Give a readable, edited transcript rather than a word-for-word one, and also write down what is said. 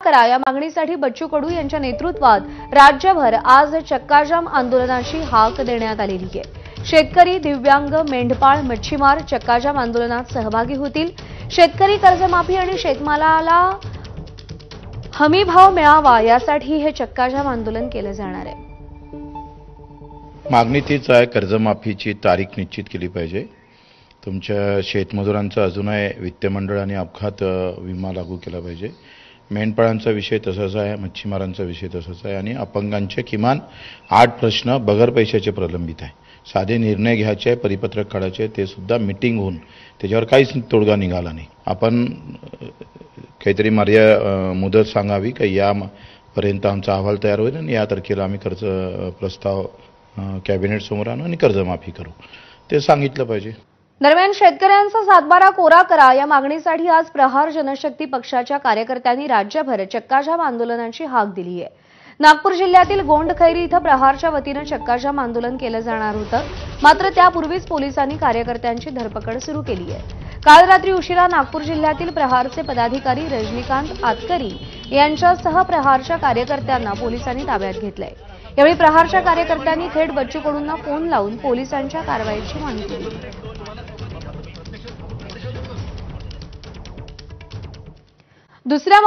करा या मागणीसाठी बच्चू कडू यांच्या नेतृत्वात राज्यभर आज चक्काजाम आंदोलनाची हाक देण्यात आलेली आहे। शेतकरी, दिव्यांग, मेंढपाळ, मच्छीमार चक्काजाम आंदोलनात सहभागी होतील। शेतकरी कर्जमाफी आणि शेतमालाला हमीभाव मिळावा यासाठी हे चक्काजाम आंदोलन केले जाणार आहे। मागणी तीच आहे, कर्जमाफीची तारीख निश्चित केली पाहिजे। तुमच्या शेतमजुरांचा अजूनही वित्त मंडळ आणि अपघात विमा लागू केला पाहिजे। मेंढपाळांचा विषय तसाच आहे, मच्छीमारांचा विषय तसाच आहे आणि अपंगांचे किमान 8 प्रश्न बगर पैशाचे प्रलंबित आहे। साधे निर्णय घ्यायचे, परिपत्रक काढायचे, ते सुद्धा मीटिंग होऊन त्याच्यावर काहीच तोडगा निघाला नाही। आपण काहीतरी मुदत सांगावी की यापर्यंत आमचा अहवाल तयार होईल आणि या तारखेला आम्ही कर्ज प्रस्ताव कॅबिनेट समोर आणू आणि कर्जमाफी करू, ते सांगितलं पाहिजे। दरम्यान शेतकऱ्यांचा सातबारा कोरा करा या मागणीसाठी आज प्रहार जनशक्ती पक्षाच्या कार्यकर्त्यांनी राज्यभर चक्काजाम आंदोलनाची हाक दिली आहे। नागपूर जिल्ह्यातील गोंडखैरी इथं प्रहारच्या वतीनं चक्काजाम आंदोलन केलं जाणार होतं, मात्र त्यापूर्वीच पोलिसांनी कार्यकर्त्यांची धरपकड सुरू केली आहे। काल रात्री उशिरा नागपूर जिल्ह्यातील प्रहारचे पदाधिकारी रजनीकांत आतकरी यांच्यासह प्रहारच्या कार्यकर्त्यांना पोलिसांनी ताब्यात घेतलंय। यावेळी प्रहारच्या कार्यकर्त्यांनी थेट बच्चू कडूंना फोन लावून पोलिसांच्या कारवाईची माहिती दिली। दुसऱ्या